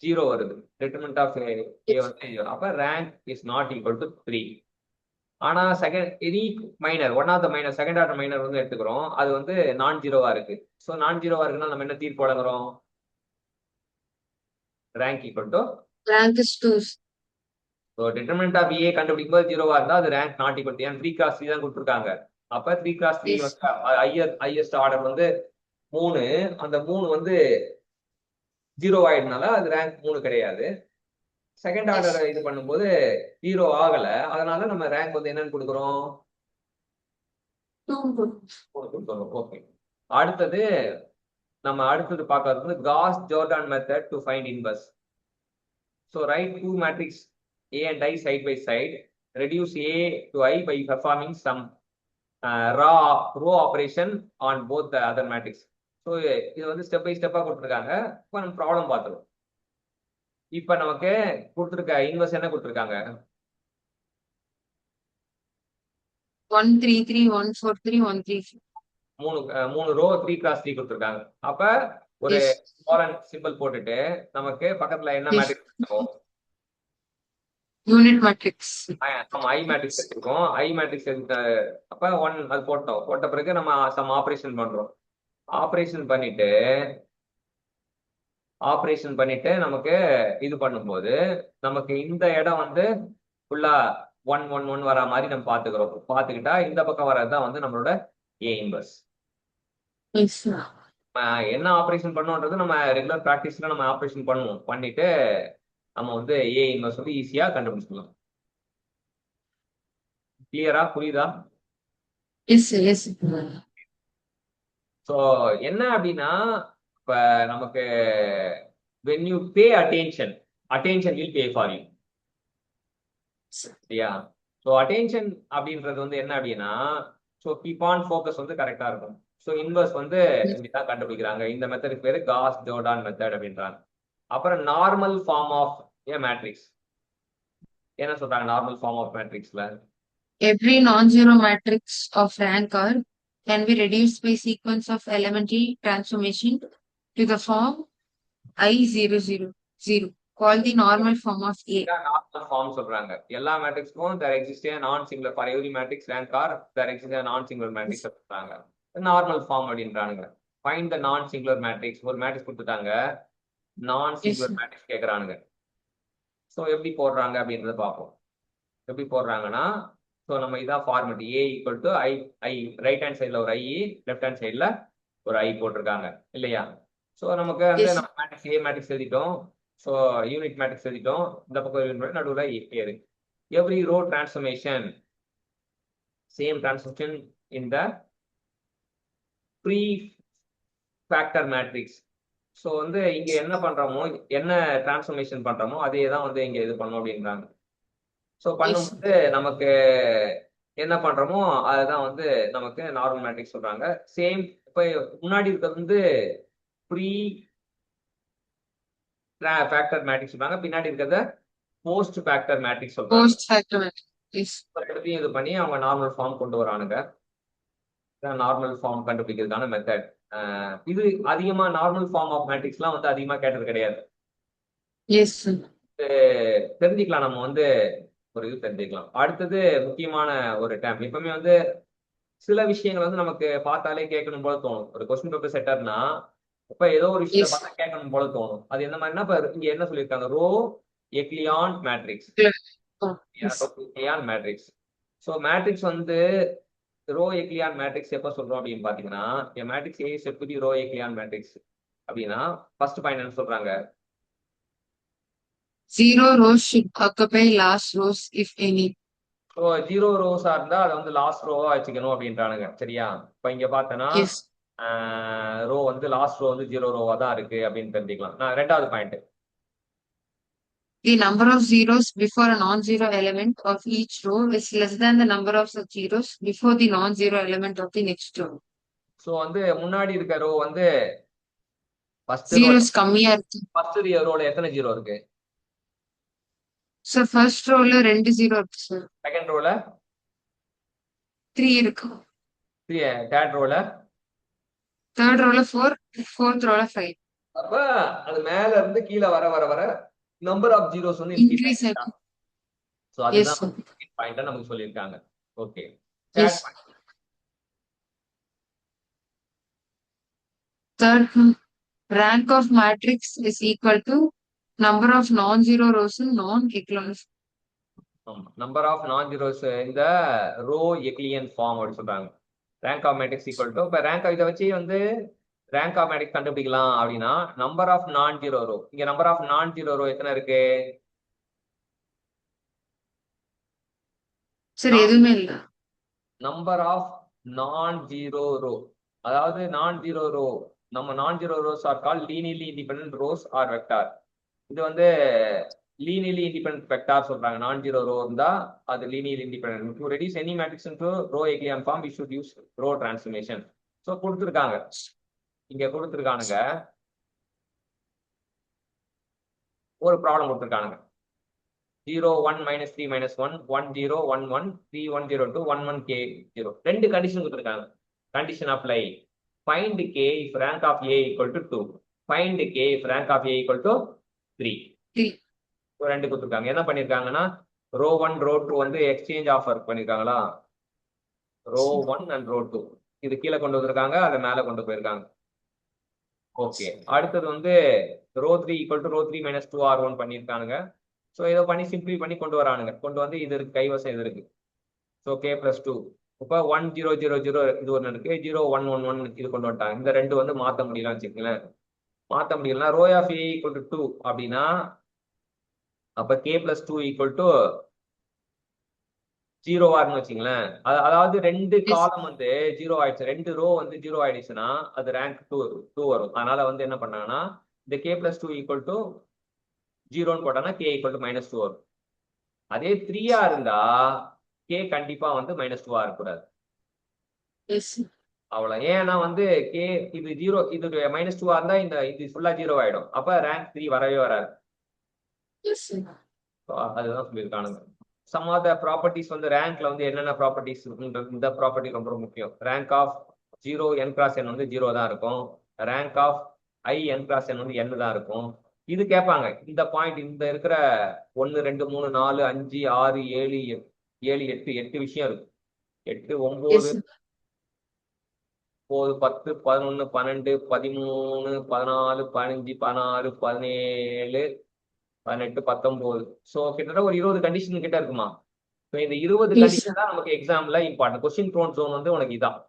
0 வருது. டெட்டர்மினன்ட் ஆஃப் ஏ வந்து 0. அப்ப rank is not equal to 3. ஆனா second any minor, one of the minor, second order minor வந்து எடுத்துக்கிறோம். அது வந்து நான் ஜீரோவா இருக்கு. ஸோ நான் ஜீரோவா இருக்குன்னா நம்ம என்ன தீர்ப்பு வழங்குறோம்? Rank equal to Rank is 2. So determinant of A கண்டுபிடிக்கும் போது 0வா இருந்தா அது ரேங்க் நாட் ஈக்குவல் டு, ஏன் 3 கிராஸ் 3 தான் கொடுத்துருக்காங்க. அப்ப 3 கிராஸ் 3 Yes. வந்து ஹையஸ்ட் ஆர்டர் வந்து 3. அந்த 3 வந்து 0 ஆயிடுனால அது ரேங்க் 3 கிடையாது. செகண்ட் ஆர்டர் இது பண்ணும்போது 0 ஆகல. அதனால நம்ம ரேங்க் வந்து என்னன்னு கொடுக்குறோம்? 2. ஓகே. அடுத்தது நம்ம பார்க்கறது வந்து Gauss Jordan method to find inverse. So write two matrix A and I side by side, reduce A to I by performing some row operation on both the other matrix. So இது வந்து step by ஸ்டெப்பா கொடுத்துருக்காங்க. இப்போ நம்ம problem பார்த்துருவோம். இப்போ நமக்கு கொடுத்துருக்க இன்வர்ஸ் என்ன கொடுத்துருக்காங்க? 1 3 3 1 4 3 1 3 4. மூணு ரோ 3 கிராஸ் 3 கொடுத்துருக்காங்க. அப்ப ஒரு Yes. காலன் சிம்பிள் போட்டுட்டு நமக்கு பக்கத்துல என்ன Yes. மேட்ரிக்ஸ் இருக்கும்? Unit matrix. நம்ம ஐ மேட்ரிக்ஸ் எடுத்துருக்கோம். ஐ மேட்ரிக்ஸ் அப்ப 1 அது போட்ட பிறகு நம்ம சம் ஆபரேஷன் பண்றோம். ஆபரேஷன் பண்ணிட்டு நமக்கு இது பண்ணும்போது நமக்கு இந்த இடம் வந்து ஃபுல்லா 1 1 1 வர மாதிரி நம்ம பார்த்துக்கிட்டா இந்த பக்கம் வர்றதுதான் வந்து நம்மளோட ஏ இன்வர்ஸ். Yes. என்ன ஆபரேஷன் பண்ணோன்றது நம்ம ரெகுலர் ப்ராக்டிஸ்ல நம்ம ஆபரேஷன் பண்ணிட்டு நம்ம வந்து ஏ இன்வர்ஸ் வந்து ஈஸியா கண்டுபிடிச்சிடலாம். கிளியரா புரியுதா? Yes. Yes. ஸோ என்ன அப்படின்னா இப்ப நமக்கு when you pay attention will pay for you. சரியா? ஸோ அட்டென்ஷன் அப்படின்றது வந்து என்ன அப்படின்னா, ஸோ கீப் ஆன் ஃபோக்கஸ் வந்து கரெக்டா இருக்கும். ஸோ இன்வர்ஸ் வந்து இப்படிதான் கண்டுபிடிக்கிறாங்க. இந்த மெத்தடுக்கு பேரு காஸ் ஜோர்டான் மெத்தட் அப்படின்றாங்க. அப்புறம் normal form of A matrix என்ன சொல்றாங்க? நார்மல் ஃபார்ம் ஆஃப் மேட்ரிக்ஸ்ல Every non-zero matrix of rank R can be reduced by sequence of elementary transformation to the form I0 0 0, called the normal form of A. Normal form சொல்றாங்க. எல்லா மேட்ரிக்ஸ்க்கும் there exists a non-singular for every matrix rank R there exists a non-singular matrix சொல்றாங்க. Normal form அப்படின்றானுங்க. Find the non singular matrix. ஒரு matrix கொடுத்துட்டாங்க, நான் singular matrix கேட்கறானுங்க. So எப்படி போடுறாங்க அப்படின்றத பார்ப்போம். எப்படி போடுறாங்கன்னா, ஸோ நம்ம இதான் format A equal to I right hand சைடில் ஒரு ஐ, லெஃப்ட் ஹேண்ட் சைடில் ஒரு ஐ போட்டிருக்காங்க இல்லையா? ஸோ நமக்கு வந்து நம்ம மேட்ரிக்ஸ் ஏ மேட்ரிக்ஸ் எழுதிட்டோம். ஸோ யூனிட் மேட்ரிக்ஸ் எழுதிட்டோம். இந்த பக்கம் நடுவில் பேரு. Every row transformation same transformation in the pre factor matrix. So வந்து இங்க என்ன பண்றோமோ, என்ன டிரான்ஸ்ஃபர்மேஷன் பண்றோமோ அதே தான் வந்து இங்க இது பண்ணோம் அப்படின்றாங்க. ஸோ பண்ணும்போது நமக்கு என்ன பண்றோமோ அதுதான் வந்து நமக்கு நார்மல் மேட்ரிக்ஸ் சொல்றாங்க. சேம் இப்போ முன்னாடி இருக்கிறது வந்து ப்ரீ ஃபேக்டர் மேட்ரிக்ஸ் சொல்றாங்க, பின்னாடி இருக்கிறத போஸ்ட் ஃபேக்டர் மேட்ரிக்ஸ் சொல்றாங்க. Post factor matrix. ரெண்டுத்தையும் இது பண்ணி அவங்க நார்மல் ஃபார்ம் கொண்டு வரானுங்க. நார்மல் ஃபார்ம் கண்டுபிடிக்கிறதுக்கான மெத்தட். இது அதிகமா நார்மல் ஃபார்ம் ஆஃப் மேட்ரிக்ஸ்லாம் வந்து அதிகமா கேட்டது கிடையாது. Yes, sir. தெரிஞ்சுக்கலாம் நம்ம வந்து ஒரு இது தெரிஞ்சுக்கலாம். அடுத்தது முக்கியமான ஒரு டேம் எப்பவுமே வந்து சில விஷயங்கள் வந்து நமக்கு பார்த்தாலே கேட்கணும் போல தோணும். ஒரு கொஸ்டின் பேப்பர் செட்டர்னா இப்ப ஏதோ ஒரு விஷயத்த Yes. பார்த்தா கேட்கணும் போல தோணும். அது என்ன மாதிரினா இப்ப இங்க என்ன சொல்லியிருக்காங்க, row echelon matrix. Oh, yes. Echelon matrix. So matrix வந்து ரோ எக்லியான் மேட்ரிக்ஸ் எப்ப சொல்றோம் அப்படின்னு பாத்தீங்கன்னா, matrix A is a row echelon matrix அப்படின்னா ஃபர்ஸ்ட் பாயிண்ட் என்ன சொல்றாங்க, 0 rows should occupy last rows if any. So 0 ரோஸா இருந்தா அதை வந்து லாஸ்ட் ரோவா வச்சுக்கணும் அப்படின்றானுங்க. சரியா? இப்ப இங்க பார்த்தனா Yes. ரோ வந்து லாஸ்ட் ரோ வந்து 0 ரோவா தான் இருக்கு அப்படின்னு தெரிஞ்சுக்கலாம். நான் ரெண்டாவது point, The number of zeros before a non-zero element of each row is less than the number of such zeros before the non-zero element of the next row. So வந்து முன்னாடி இருக்க ரோ வந்து ஃபர்ஸ்ட் ரோ Zeros கம்மியா இருக்கு. First ரோல எத்தனை zero இருக்கு? So first rowல 2 zero இருக்கு சார். செகண்ட் ரோல 3 இருக்கு. தேர்ட் ரோல Third rowல 4, fourth rowல 5. அப்ப அது மேல இருந்து கீழே வர வர வர நம்பர் ஆஃப் ஜீரோஸ் வந்து Increase ஆகும். ஸோ Yes, அதுதான் sir. பாயிண்டா நமக்கு சொல்லியிருக்காங்க. Okay. Yes. Third, rank of matrix is equal to number of non-zero rows in non-echelon. Number of non zeros இந்த ரோ எக்லியன் ஃபார்ம் அப்படி சொல்றாங்க. Rank of matrix equal to இப்போ rank இதை வச்சு வந்து ரேங்க் ஆஃப் மேட்ரிக்ஸ் கண்டுபிடிக்கலாம் அப்படின்னா number of non zero row, இங்க number of non zero row எத்தனை இருக்கு? சரி, எதுவுமே இல்ல. Number of non zero row, அதாவது நான் ஜீரோ ரோ, நம்ம non zero rows are call linearly independent rows are vector. இது வந்து லீனியர்லி இண்டிபெண்டன்ட் வெக்டார் சொல்றாங்க. நான் ஜீரோ ரோ இருந்தா அது linearly independent. To reduce any matrix into row echelon form we should use row transformation. So கொடுத்துருக்காங்க, இங்க கொடுத்துருக்கானுங்க ஒரு problem கொடுத்துருக்கானுங்க. 0 1 -3 -1 1 0 1 1 3 1 0 2 1 1 k 0 ரெண்டு கண்டிஷன் கொடுத்துருக்காங்க. Condition apply, find k if rank of a equal to 2, find k if rank of a equal to 3. ரெண்டு கொடுத்துருக்காங்க. என்ன பண்ணிருக்காங்கன்னா row 1 row 2 வந்து exchange offer பண்ணிருக்காங்களா, ரோ 1 அண்ட் ரோ 2 இது கீழே கொண்டு வந்திருக்காங்க, அதை மேல கொண்டு போயிருக்காங்க. ஓகே. அடுத்தது வந்து row 3 equal to row 3 -2 r1 பண்ணிருக்கானுங்க. ஸோ இதை பண்ணி சிம்பிளி பண்ணி கொண்டு வரானுங்க. கொண்டு வந்து இது இருக்கு, கைவசம் இது இருக்கு. ஸோ k+2 இப்போ 1 0 0 0 இது ஒன்று இருக்கு, 0 1 1 1 இது கொண்டு வந்துட்டாங்க. இந்த ரெண்டு வந்து மாற்ற முடியலாம்னு வச்சுக்கங்களேன். மாற்ற முடியலன்னா rho of a equal to 2 அப்படின்னா அப்ப k+2 ஈக்குவல் டு 0 ஆர்னு வச்சுங்களேன். அதாவது ரெண்டு காலம் வந்து 0 ஆயிடுச்சு, ரெண்டு ரோ வந்து 0 ஆயிடுச்சுன்னா அது ரேங்க் 2 வரும். அதனால வந்து என்ன பண்ணாங்கன்னா இந்த k+2 ஈக்குவல் டு 0ன்னு போட்டாங்கன்னா k ஈக்குவல் டு -2 வரும். அதே 3 இருந்தா k கண்டிப்பா வந்து -2 இருக்கக்கூடாது. அவ்வளவு. ஏன்னா வந்து k இது 0 இது -2 இருந்தா இந்த இது ஃபுல்லா 0 ஆயிடும். அப்ப ரேங்க் 3 வரவே வராது. அதுதான் சொல்லியிருக்கானுங்க. சம் ஆஃப் த ப்ராப்பர்ட்டிஸ் வந்து ரேங்க்ல வந்து என்னென்ன ப்ராப்பர்ட்டிஸ் இருக்குன்றது, இந்த ப்ராப்பர்ட்டி ரொம்ப முக்கியம். Rank of 0 n x n வந்து 0 தான் இருக்கும். Rank of i n x n வந்து n தான் இருக்கும். இது கேட்பாங்க. இந்த பாயிண்ட் இந்த இருக்கிற 1 2 3 4 5 6 7 7 8 8 விஷயம் இருக்கு. 8 9 9 10 11 12 13 14 15 16 17 18 19. ஸோ கிட்டத்தட்ட ஒரு 20 கண்டிஷன் கிட்ட இருக்குமா. ஸோ இந்த 20 கண்டிஷன் தான் நமக்கு எக்ஸாம்ல இம்பார்ட்டன்ட். கொஸ்டின் ப்ரோன் ஜோன் வந்து உனக்கு இதான்.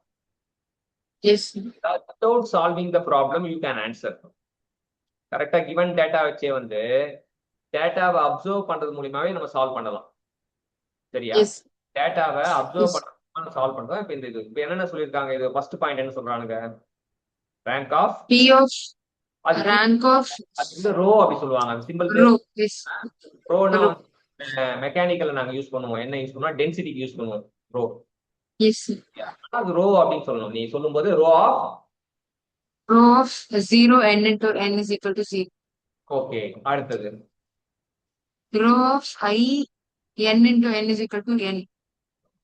Without solving the problem you can answer. கரெக்டா கிவன் டேட்டா வச்சே வந்து டேட்டாவை அப்சர்வ் பண்றது மூலியமாவே நம்ம சால்வ் பண்ணலாம். சரியா? டேட்டாவை அப்சர்வ் பண்ண சால்வ் பண்றோம். இப்போ இந்த இது இப்போ என்னென்ன சொல்லியிருக்காங்க, இது ஃபர்ஸ்ட் பாயிண்ட் என்ன சொல்றானுங்க, rank of P of rank of அது வந்து ரோ அப்படி சொல்லுவாங்க. Simple row. ரோனா மெக்கானிக்கல்ல நாங்க யூஸ் பண்ணுவோம். என்ன யூஸ் பண்ணுவோம், டென்சிட்டிக்கு யூஸ் பண்ணுவோம் ரோ. அது ரோ அப்படின்னு சொல்லணும். நீ சொல்லும்போது rho of 0 n into n is equal to 0. Okay. அடுத்தது Row of I n into n is equal to n.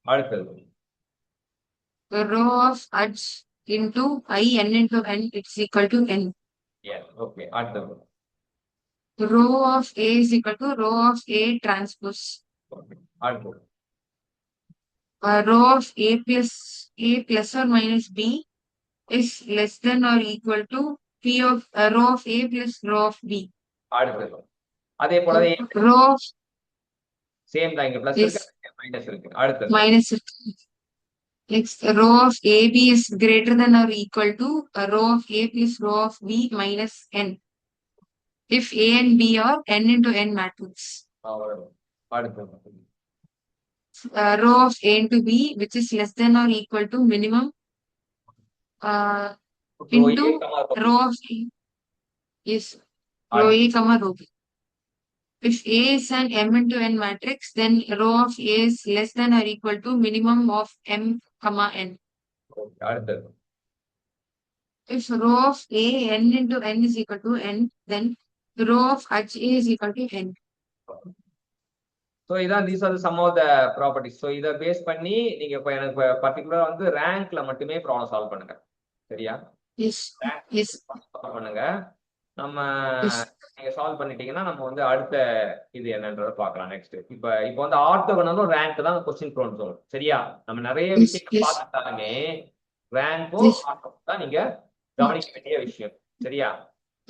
அடுத்தது The row of h into I n into n it's equal to n. Okay. அடுத்தது Row of A is equal to row of A transpose. அடுத்து Row of A plus or minus B is less than or equal to P of row of A plus row of B. அடுத்து அதே போலவே Row of same தான், இங்க plus is இருக்கு minus இருக்கு. அடுத்து minus. Next, row of AB is greater than or equal to a row of A plus row of B minus n. If A and B are n into n matrix. அடுத்து Row of A into B, which is less than or equal to minimum into row of A. Yes, row A comma row B. If A is an m into n matrix, then row of A is less than or equal to minimum of m comma n. அடுத்து If row of A n into n is equal to n, then row of H A is equal to n. So இதான் these are the some of the properties. So இதை base பண்ணி நீங்க இப்போ எனக்கு பர்டிகுலரா வந்து ரேங்க்ல மட்டுமே ப்ராப்ளம் சால்வ் பண்ணுங்க, சரியா? Yes. Yes. சால்வ் பண்ணுங்க. நம்ம Yes. நீங்க சால்வ் பண்ணிட்டீங்கன்னா நம்ம வந்து அடுத்த இது என்னன்றதை பார்க்கலாம் நெக்ஸ்ட். இப்போ வந்து ஆர்த்தோகனலும் ரேங்க் தான் கொஸ்டின் ப்ரோன் ஜோன், சரியா? நம்ம நிறைய Yes. விஷயங்கள் Yes. பார்த்துட்டாலுமே ரேங்க்கும் Yes. ஆர்த்தோகனும் தான் நீங்க கவனிக்க வேண்டிய விஷயம், சரியா?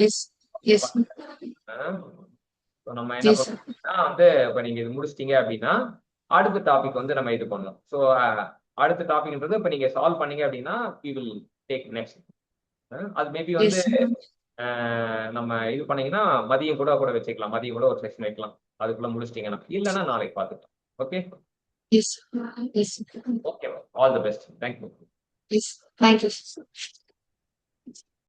Yes. Yes. நம்ம என்ன பண்ணோம்னா வந்து இப்ப நீங்க இது முடிச்சிட்டீங்க அப்படின்னா அடுத்த டாபிக் வந்து நம்ம இது பண்ணோம். ஸோ அடுத்த டாபிக்ன்றது இப்ப நீங்க சால்வ் பண்ணீங்க அப்படின்னா we will take next. அது மேபி வந்து நம்ம இது பண்ணீங்கன்னா மதியம் கூட வச்சுக்கலாம், மதியம் கூட ஒரு செஷன் வைக்கலாம், அதுக்குள்ள முடிச்சிட்டீங்கன்னா. இல்லைன்னா நாளைக்கு பார்த்துக்கலாம். Okay? Yes. Yes. Okay, all the best. Thank you. Yes. Thank you.